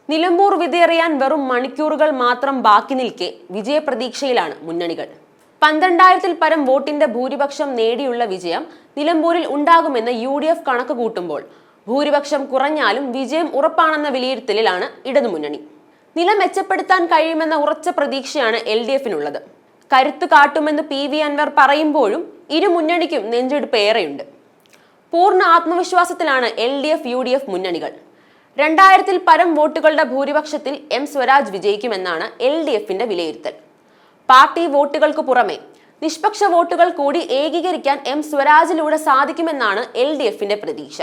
നിലമ്പൂർ വിധിയറിയാൻ വെറും മണിക്കൂറുകൾ മാത്രം ബാക്കി നിൽക്കെ വിജയപ്രതീക്ഷയിലാണ് മുന്നണികൾ. 12,000-ൽ പരം വോട്ടിന്റെ ഭൂരിപക്ഷം നേടിയുള്ള വിജയം നിലമ്പൂരിൽ ഉണ്ടാകുമെന്ന് UDF കണക്ക് കൂട്ടുമ്പോൾ ഭൂരിപക്ഷം കുറഞ്ഞാലും വിജയം ഉറപ്പാണെന്ന വിലയിരുത്തലിലാണ് ഇടതുമുന്നണി. നില മെച്ചപ്പെടുത്താൻ കഴിയുമെന്ന ഉറച്ച പ്രതീക്ഷയാണ് LDFിനുള്ളത്. കരുത്തു കാട്ടുമെന്ന് PV അൻവർ പറയുമ്പോഴും ഇരു മുന്നണിക്കും നെഞ്ചെടുപ്പ് ഏറെയുണ്ട്. പൂർണ്ണ ആത്മവിശ്വാസത്തിലാണ് LDF UDF മുന്നണികൾ. 2,000-ൽ പരം വോട്ടുകളുടെ ഭൂരിപക്ഷത്തിൽ M സ്വരാജ് വിജയിക്കുമെന്നാണ് LDFിന്റെ വിലയിരുത്തൽ. പാർട്ടി വോട്ടുകൾക്ക് പുറമെ നിഷ്പക്ഷ വോട്ടുകൾ കൂടി ഏകീകരിക്കാൻ M സ്വരാജിലൂടെ സാധിക്കുമെന്നാണ് LDFിന്റെ പ്രതീക്ഷ.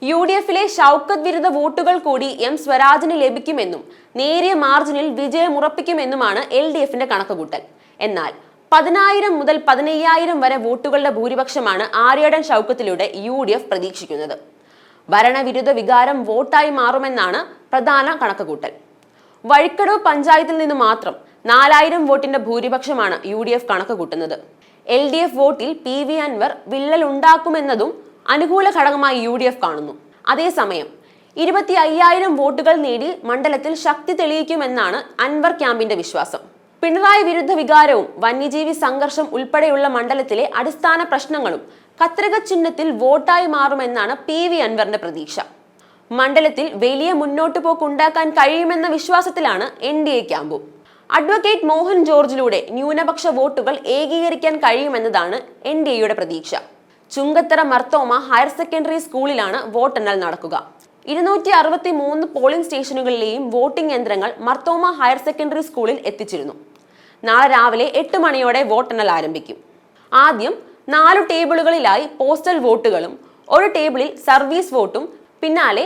UDFിലെ ഷൗക്കത്ത് വിരുദ്ധ വോട്ടുകൾ കൂടി M സ്വരാജിന് ലഭിക്കുമെന്നും നേരിയ മാർജിനിൽ വിജയം ഉറപ്പിക്കുമെന്നുമാണ് LDFിന്റെ കണക്കുകൂട്ടൽ. എന്നാൽ 10,000 മുതൽ 15,000 വരെ വോട്ടുകളുടെ ഭൂരിപക്ഷമാണ് ആര്യാടൻ ഷൗക്കത്തിലൂടെ UDF പ്രതീക്ഷിക്കുന്നത്. ഭരണവിരുദ്ധ വികാരം വോട്ടായി മാറുമെന്നാണ് പ്രധാന കണക്കുകൂട്ടൽ. വഴിക്കടവ് പഞ്ചായത്തിൽ നിന്ന് മാത്രം 4,000 വോട്ടിന്റെ ഭൂരിപക്ഷമാണ് UDF കണക്ക് കൂട്ടുന്നത്. LDF വോട്ടിൽ PV അൻവർ വിള്ളൽ ഉണ്ടാക്കുമെന്നതും അനുകൂല ഘടകമായി UDF കാണുന്നു. അതേസമയം 25,000 വോട്ടുകൾ നേടി മണ്ഡലത്തിൽ ശക്തി തെളിയിക്കുമെന്നാണ് അൻവർ ക്യാമ്പിന്റെ വിശ്വാസം. പിണറായി വിരുദ്ധ വികാരവും വന്യജീവി സംഘർഷം ഉൾപ്പെടെയുള്ള മണ്ഡലത്തിലെ അടിസ്ഥാന പ്രശ്നങ്ങളും കത്രിക ചിഹ്നത്തിൽ വോട്ടായി മാറുമെന്നാണ് PV അൻവറിന്റെ പ്രതീക്ഷ. മണ്ഡലത്തിൽ വലിയ മുന്നോട്ടു പോക്കുണ്ടാക്കാൻ കഴിയുമെന്ന വിശ്വാസത്തിലാണ് NDA ക്യാമ്പും. അഡ്വക്കേറ്റ് മോഹൻ ജോർജിലൂടെ ന്യൂനപക്ഷ വോട്ടുകൾ ഏകീകരിക്കാൻ കഴിയുമെന്നതാണ് NDAയുടെ പ്രതീക്ഷ. ചുങ്കത്തറ മർത്തോമ ഹയർ സെക്കൻഡറി സ്കൂളിലാണ് വോട്ടെണ്ണൽ നടക്കുക. 263 പോളിംഗ് സ്റ്റേഷനുകളിലെയും വോട്ടിംഗ് യന്ത്രങ്ങൾ മർത്തോമ ഹയർ സെക്കൻഡറി സ്കൂളിൽ എത്തിച്ചിരുന്നു. നാളെ രാവിലെ 8 മണിയോടെ വോട്ടെണ്ണൽ ആരംഭിക്കും. ആദ്യം 4 ടേബിളുകളിലായി പോസ്റ്റൽ വോട്ടുകളും 1 ടേബിളിൽ സർവീസ് വോട്ടും പിന്നാലെ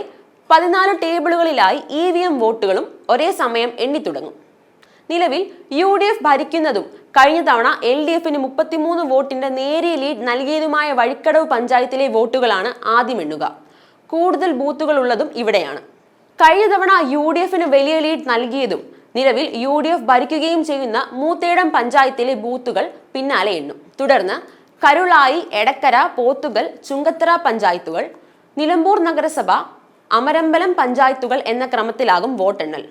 14 ടേബിളുകളിലായി EVM വോട്ടുകളും ഒരേ സമയം എണ്ണിത്തുടങ്ങും. നിലവിൽ UDF ഭരിക്കുന്നതും കഴിഞ്ഞ തവണ LDFിന് 33 വോട്ടിന്റെ നേരിയ ലീഡ് നൽകിയതുമായ വഴിക്കടവ് പഞ്ചായത്തിലെ വോട്ടുകളാണ് ആദ്യം എണ്ണുക. കൂടുതൽ ബൂത്തുകൾ ഉള്ളതും ഇവിടെയാണ്. കഴിഞ്ഞ തവണ UDFിന് വലിയ ലീഡ് നൽകിയതും നിലവിൽ UDF ഭരിക്കുകയും ചെയ്യുന്ന മൂത്തേടം പഞ്ചായത്തിലെ ബൂത്തുകൾ പിന്നാലെ എണ്ണും. തുടർന്ന് കരുളായി, എടക്കര, പോത്തുകൽ, ചുങ്കത്തറ പഞ്ചായത്തുകൾ, നിലമ്പൂർ നഗരസഭ, അമരമ്പലം പഞ്ചായത്തുകൾ എന്ന ക്രമത്തിലാകും വോട്ടെണ്ണൽ.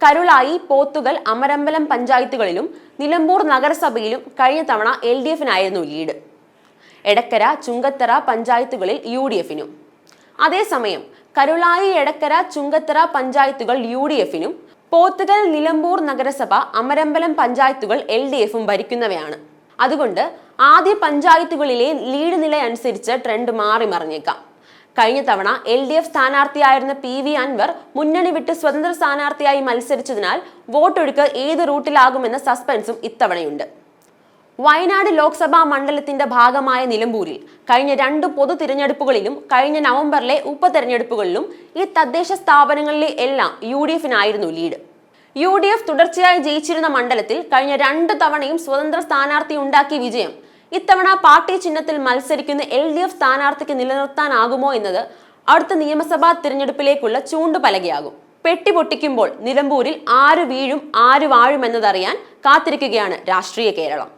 കരുളായി, പോത്തുകൽ, അമരമ്പലം പഞ്ചായത്തുകളിലും നിലമ്പൂർ നഗരസഭയിലും കഴിഞ്ഞ തവണ LDFിനായിരുന്നു ലീഡ്. എടക്കര, ചുങ്കത്തറ പഞ്ചായത്തുകളിൽ UDFിനും. അതേസമയം കരുളായി, എടക്കര, ചുങ്കത്തറ പഞ്ചായത്തുകൾ UDFിനും, പോത്തുകൽ, നിലമ്പൂർ നഗരസഭ, അമരമ്പലം പഞ്ചായത്തുകൾ LDFും ഭരിക്കുന്നവയാണ്. അതുകൊണ്ട് ആദ്യ പഞ്ചായത്തുകളിലെ ലീഡ് നില അനുസരിച്ച് ട്രെൻഡ് മാറി മറിഞ്ഞേക്കാം. കഴിഞ്ഞ തവണ LDF സ്ഥാനാർത്ഥിയായിരുന്ന PV അൻവർ മുന്നണി വിട്ട് സ്വതന്ത്ര സ്ഥാനാർത്ഥിയായി മത്സരിച്ചതിനാൽ വോട്ടൊഴുക്ക് ഏത് റൂട്ടിലാകുമെന്ന സസ്പെൻസും ഇത്തവണയുണ്ട്. വയനാട് ലോക്സഭാ മണ്ഡലത്തിന്റെ ഭാഗമായ നിലമ്പൂരിൽ കഴിഞ്ഞ 2 പൊതു തിരഞ്ഞെടുപ്പുകളിലും കഴിഞ്ഞ നവംബറിലെ ഉപതെരഞ്ഞെടുപ്പുകളിലും ഈ തദ്ദേശ സ്ഥാപനങ്ങളിലെ എല്ലാം UDFിനായിരുന്നു ലീഡ്. UDF തുടർച്ചയായി ജയിച്ചിരുന്ന മണ്ഡലത്തിൽ കഴിഞ്ഞ 2 തവണയും സ്വതന്ത്ര സ്ഥാനാർത്ഥി ഉണ്ടാക്കിയ വിജയം ഇത്തവണ പാർട്ടി ചിഹ്നത്തിൽ മത്സരിക്കുന്ന LDF സ്ഥാനാർത്ഥിക്ക് നിലനിർത്താനാകുമോ എന്നത് അടുത്ത നിയമസഭാ തിരഞ്ഞെടുപ്പിലേക്കുള്ള ചൂണ്ടുപലകയാകും. പെട്ടി പൊട്ടിക്കുമ്പോൾ നിലമ്പൂരിൽ ആര് വീഴും ആര് വാഴും എന്നതറിയാൻ കാത്തിരിക്കുകയാണ് രാഷ്ട്രീയ കേരളം.